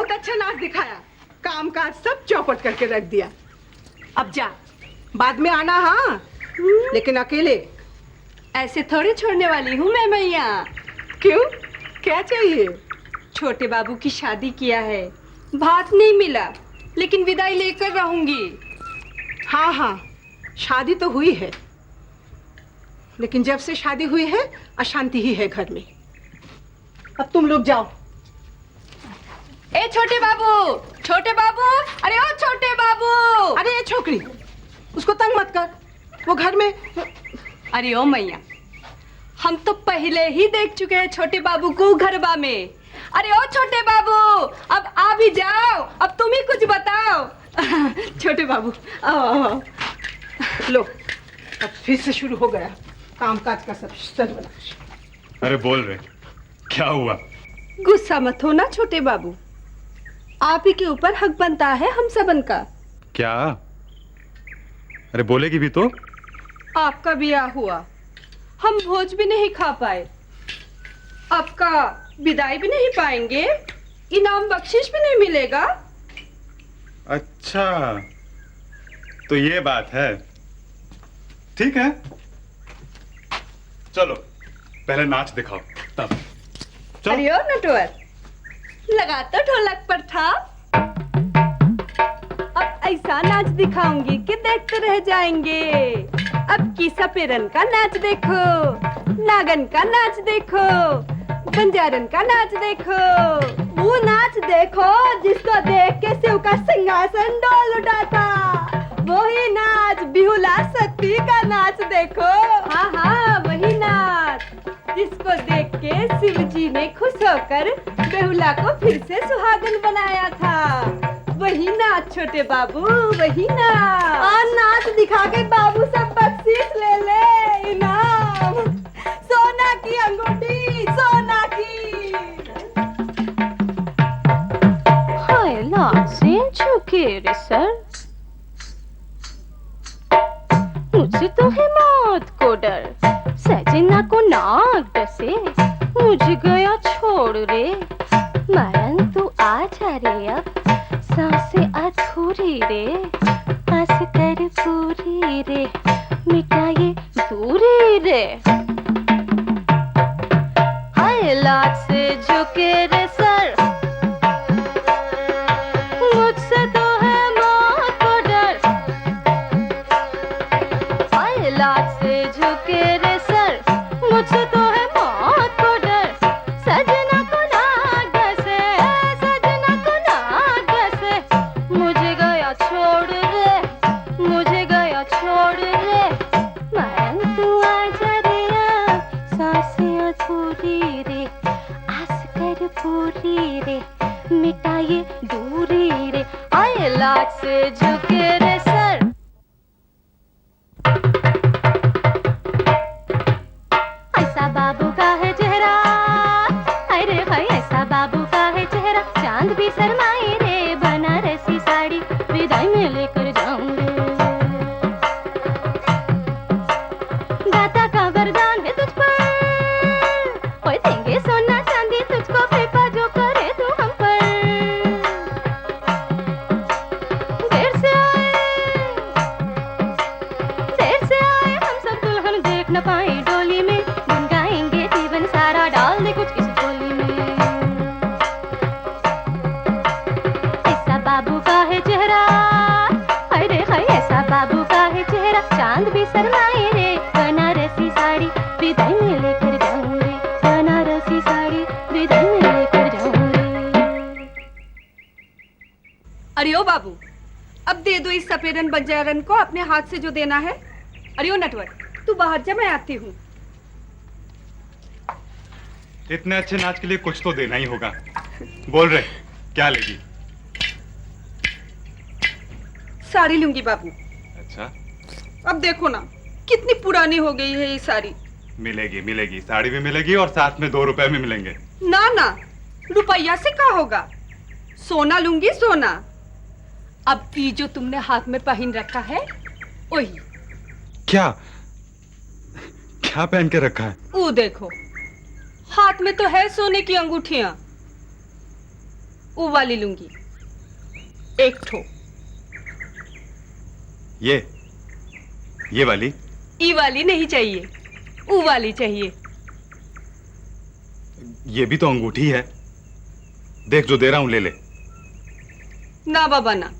बहुत अच्छा नाच दिखाया, काम काज सब चौपट करके रख दिया। अब जा, बाद में आना। हाँ, लेकिन अकेले। ऐसे थोड़ी छोड़ने वाली हूँ मैं मैया। क्यों, क्या चाहिए? छोटे बाबू की शादी किया है, भात नहीं मिला, लेकिन विदाई लेकर रहूंगी। हाँ हाँ, शादी तो हुई है, लेकिन जब से शादी हुई है अशांति ही है घर में। अब तुम लोग जाओ। ए छोटे बाबू, छोटे बाबू, अरे ओ छोटे बाबू। अरे ये छोकरी, उसको तंग मत कर, वो घर में। अरे ओ मैया, हम तो पहले ही देख चुके हैं छोटे बाबू को घरबा में। अरे ओ छोटे बाबू, अब आ भी जाओ, अब तुम ही कुछ बताओ। छोटे बाबू आओ आओ आओ। लो, अब फिर से शुरू हो गया काम काज का सब सर्वनाश। अरे बोल रहे, क्या हुआ? गुस्सा मत हो ना छोटे बाबू, आप ही के ऊपर हक बनता है हम सबन का। क्या? अरे बोलेगी भी तो। आपका ब्याह हुआ, हम भोज भी नहीं खा पाए, आपका विदाई भी नहीं पाएंगे, इनाम बख्शिश भी नहीं मिलेगा। अच्छा, तो ये बात है। ठीक है, चलो पहले नाच दिखाओ तब। चलो। अरे ओ नटवर, लगा तो ढोलक पर था। अब ऐसा नाच दिखाऊंगी कि देखते रह जाएंगे। अब की सपेरन का नाच देखो, नागन का नाच देखो, बंजारन का नाच देखो। वो नाच देखो जिसको देख के शिव का सिंहासन डोल उठाता। वही नाच बिहुला सती का नाच देखो। हाँ हाँ, वही नाच जिसको देख के शिव जी ने खुश होकर बेहुला को फिर से सुहागन बनाया था। वही नाच छोटे बाबू, वही नाच। और नाच दिखा के बाबू सब बख्शीश ले ले, इनाम सोना की अंगूठी, सोना की। हाय लासे झुके रे सर, मुझे तो है मौत को डर, सजना को नाक डसे, मुझे गया छोड़ रे। मरण तू आ जा रे, अब सांसें अधूरी रे, आस कर पूरी रे, मिटाए दूरी रे। हाय लाख से झुके रे सर, मुझसे तो है मौत को डर। हाय लाख से झुके रे सर, मुझसे तो है मौत को डर। सजना को नाक डसे, सजना को नाक डसे, मुझे गया छोड़ रे, मुझे गया छोड़ रे। मरण तू आ जा रे, सांसें अधूरी रे, आस कर पूरी रे, मिटाए दूरी रे। आए लाख से झुके रे सर। ऐसा बाबू का है चेहरा, अरे भाई ऐसा बाबू का है चेहरा, चांद भी शर्माए रे, बनारसी साड़ी विदाई में लेकर जाऊं रे। दाता का वरदान है तुझ पर, ओए देंगे सोना चांदी तुझको, कृपा जो करे तू हम पर। देर से आए हम सब दुल्हन देख न पाए डोली में, गुन गाएंगे जीवन सारा, डाल दे कुछ इस झोली में। ऐसा बाबू का है चेहरा, अरे हाय ऐसा बाबू का है चेहरा, चांद भी शर्माए रे, बनारसी साड़ी विदाई में लेकर जाऊं रे, बनारसी साड़ी विदाई में लेकर जाऊं रे। अरे ओ बाबू, अब दे दो इस सफेदन बंजारन को अपने हाथ से जो देना है। अरे ओ नटवर, तू बाहर जा, मैं आती हूँ। इतने अच्छे नाच के लिए कुछ तो देना ही होगा। बोल रहे, क्या लेगी? साड़ी लूंगी बाबू। अच्छा, अब देखो ना कितनी पुरानी हो गई है ये साड़ी। मिलेगी मिलेगी, साड़ी भी मिलेगी और साथ में 2 रुपए में मिलेंगे। ना ना, रुपया से क्या होगा, सोना लूंगी सोना। अब ये जो तुमने हाथ में पहन रखा है वही। क्या क्या पहन के रखा है? वो देखो, हाथ में तो है सोने की अंगूठियां। वो वाली लूंगी, एक ठो। ये वाली? ई वाली नहीं चाहिए, वो वाली चाहिए। ये भी तो अंगूठी है, देख जो दे रहा हूं ले ले। ना बाबा ना,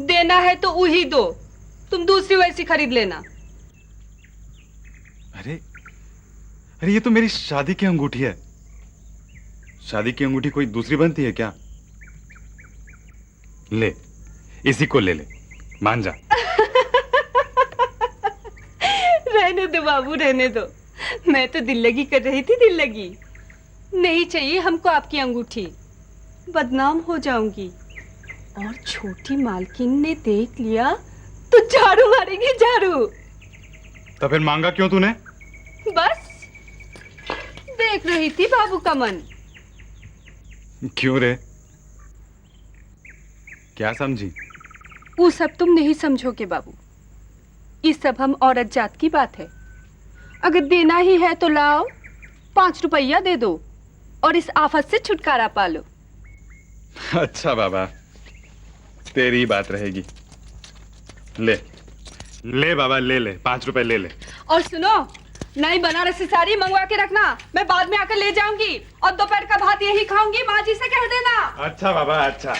देना है तो वही दो, तुम दूसरी वैसी खरीद लेना। अरे अरे ये तो मेरी शादी की अंगूठी है। शादी की अंगूठी कोई दूसरी बनती है क्या? ले, इसी को ले ले, मान जा। रहने दो बाबू, रहने दो। मैं तो दिल लगी कर रही थी, दिल लगी। नहीं चाहिए हमको आपकी अंगूठी, बदनाम हो जाऊंगी। और छोटी मालकिन ने देख लिया तो झाड़ू मारेगी, झाड़ू। तो फिर मांगा क्यों तूने? बस देख रही थी बाबू का मन। क्यों रे, क्या समझी? वो सब तुम नहीं समझोगे बाबू, ये सब हम औरत जात की बात है। अगर देना ही है तो लाओ, 5 रुपया दे दो और इस आफत से छुटकारा पालो। अच्छा बाबा, तेरी ही बात रहेगी। ले ले बाबा, ले ले, 5 रुपए ले ले। और सुनो, नई बनारसी साड़ी मंगवा के रखना, मैं बाद में आकर ले जाऊंगी। और दोपहर का भात यही खाऊंगी, माँ जी से कह देना। अच्छा बाबा, अच्छा।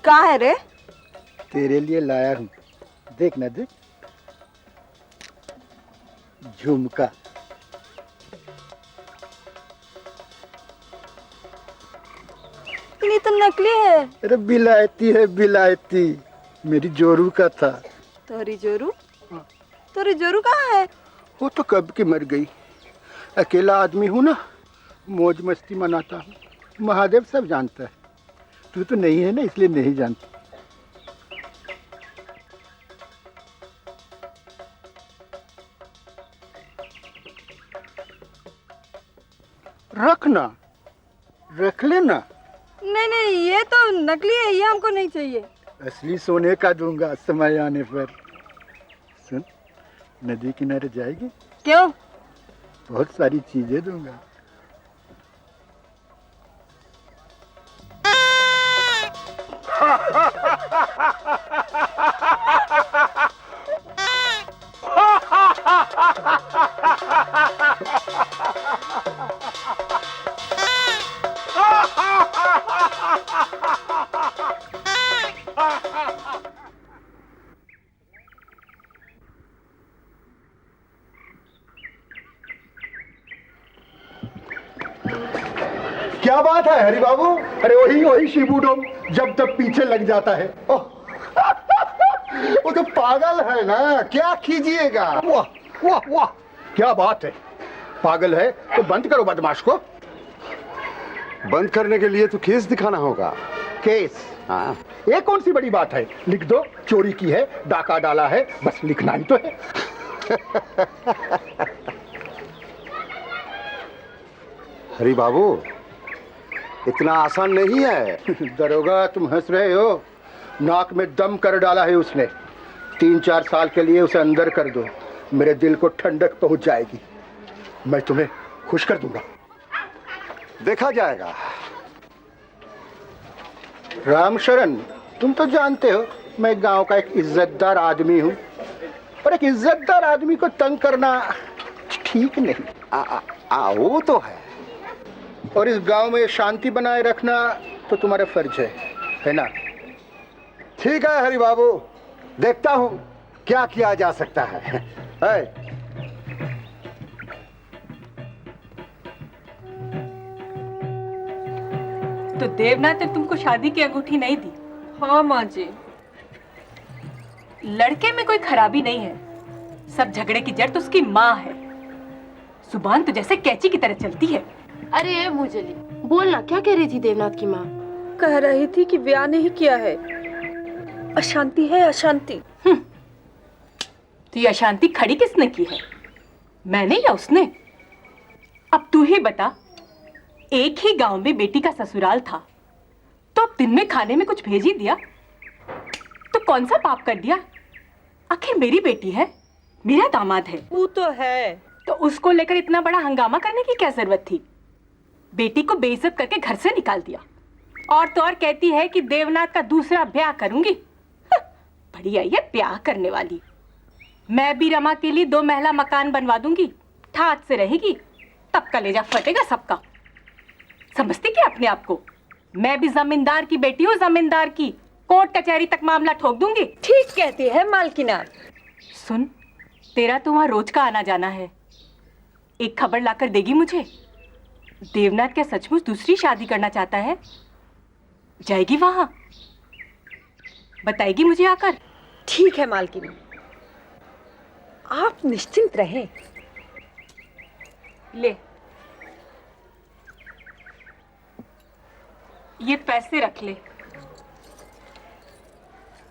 कहाँ है रे? तेरे लिए लाया हूँ, देख ना देख। झुमका। ये तो नकली है। अरे बिलायती है, बिलायती। मेरी जोरू का था। तोरी जोरू? तोरी जोरू कहाँ है? वो तो कब की मर गई। अकेला आदमी हूँ ना, मौज मस्ती मनाता हूँ। महादेव सब जानता है, तू तो नहीं है ना, इसलिए नहीं जानता। रखना, रख लेना। नहीं नहीं, ये तो नकली है, ये हमको नहीं चाहिए। असली सोने का दूंगा समय आने पर। सुन, नदी किनारे जाएगी? क्यों? बहुत सारी चीजें दूंगा। क्या बात है हरि बाबू? अरे वही वही शिबूडम जब तक पीछे लग जाता है। वो तो पागल है ना, क्या कीजिएगा। वाह वाह वाह, क्या बात है। पागल है तो बंद करो बदमाश को। बंद करने के लिए तो केस दिखाना होगा। केस? हाँ। ये कौन सी बड़ी बात है, लिख दो। चोरी की है, डाका डाला है, बस लिखना ही तो है। हरि बाबू, इतना आसान नहीं है। दरोगा, तुम हंस रहे हो। नाक में दम कर डाला है उसने। 3-4 साल के लिए उसे अंदर कर दो, मेरे दिल को ठंडक पहुंच जाएगी। मैं तुम्हें खुश कर दूंगा। देखा जाएगा। राम शरण, तुम तो जानते हो मैं गांव का एक इज्जतदार आदमी हूँ, और एक इज्जतदार आदमी को तंग करना ठीक नहीं। वो तो है। और इस गांव में शांति बनाए रखना तो तुम्हारा फर्ज है ना? ठीक है हरि बाबू, देखता हूँ क्या किया जा सकता है। तो देवनाथ ने तुमको शादी की अंगूठी नहीं दी? हाँ माँ जी। लड़के में कोई खराबी नहीं है, सब झगड़े की जड़ तो उसकी माँ है। जुबान तो जैसे कैंची की तरह चलती है। अरे मुझली, बोलना, क्या कह रही थी देवनाथ की माँ? कह रही थी कि ब्याह नहीं किया है, अशांति है अशांति। तो ये अशांति खड़ी किसने की है, मैंने या उसने? अब तू ही बता, एक ही गांव में बेटी का ससुराल था, तो अब दिन में खाने में कुछ भेज ही दिया तो कौन सा पाप कर दिया? आखिर मेरी बेटी है, मेरा दामाद है। वो तो है, तो उसको लेकर इतना बड़ा हंगामा करने की क्या जरूरत थी? बेटी को बेइज्जत करके घर से निकाल दिया, और तो और कहती है कि देवनाथ का दूसरा ब्याह करूंगी। बड़ी आई है ब्याह करने वाली। मैं भी रमा के लिए 2 महला मकान बनवा दूंगी, ठाट से रहेगी, तब कलेजा फटेगा सबका। समझती क्या अपने आप को? मैं भी जमींदार की बेटी हूँ, जमींदार की। कोर्ट कचहरी तक मामला ठोक दूंगी। ठीक कहती है मालकिना। सुन, तेरा तो वहां रोज का आना जाना है, एक खबर लाकर देगी मुझे? देवनाथ क्या सचमुच दूसरी शादी करना चाहता है? जाएगी वहां, बताएगी मुझे आकर? ठीक है मालकिन, आप निश्चिंत रहें। ले, ये पैसे रख ले।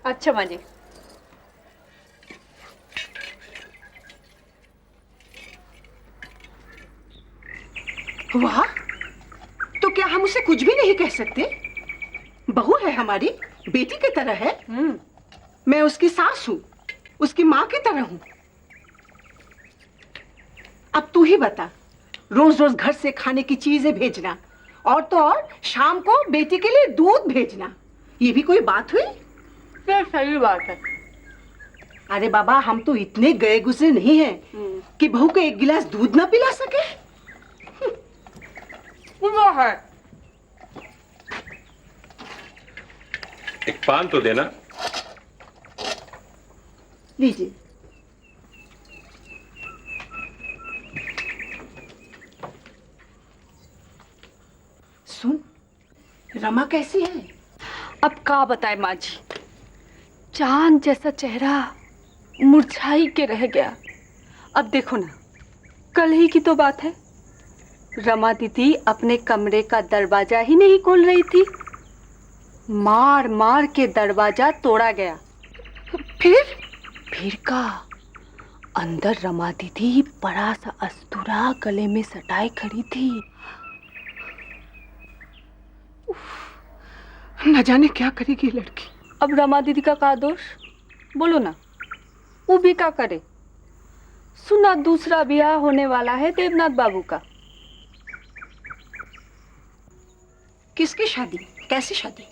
अच्छा माँ जी। वाह, तो क्या हम उसे कुछ भी नहीं कह सकते? बहू है हमारी, बेटी की तरह है। मैं उसकी सास हूँ, उसकी माँ की तरह हूँ। अब तू ही बता, रोज रोज घर से खाने की चीजें भेजना, और तो और शाम को बेटी के लिए दूध भेजना, ये भी कोई बात हुई? फिर सही बात है। अरे बाबा, हम तो इतने गए गुजरे नहीं हैं कि बहू को एक गिलास दूध ना पिला सके। वो है। एक पान तो देना। लीजिए। सुन, रमा कैसी है? अब का बताए माँ जी, चांद जैसा चेहरा मुरझाई के रह गया। अब देखो ना, कल ही की तो बात है, रमा दीदी अपने कमरे का दरवाजा ही नहीं खोल रही थी, मार मार के दरवाजा तोड़ा गया। फिर का अंदर रमा दीदी बड़ा सा अस्तूरा गले में सटाए खड़ी थी। न जाने क्या करेगी ये लड़की। अब रमा दीदी का दोष? बोलो ना, वो भी क्या करे? सुना दूसरा ब्याह होने वाला है देवनाथ बाबू का। किसकी शादी? कैसी शादी?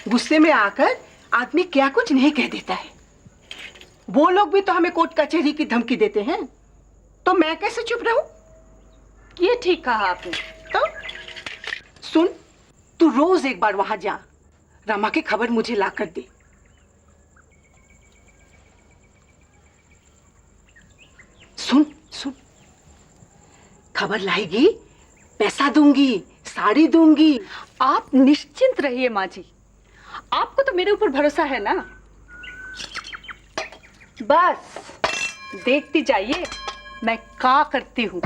गुस्से में आकर आदमी क्या कुछ नहीं कह देता है। वो लोग भी तो हमें कोर्ट कचहरी की धमकी देते हैं, तो मैं कैसे चुप रहूं? ये ठीक कहा आपने। तो सुन, तू रोज एक बार वहां जा, रमा की खबर मुझे ला कर दे। सुन सुन, खबर लाएगी, पैसा दूंगी, साड़ी दूंगी। आप निश्चिंत रहिए माँ जी, आपको तो मेरे ऊपर भरोसा है ना। बस देखती जाइए मैं क्या करती हूँ।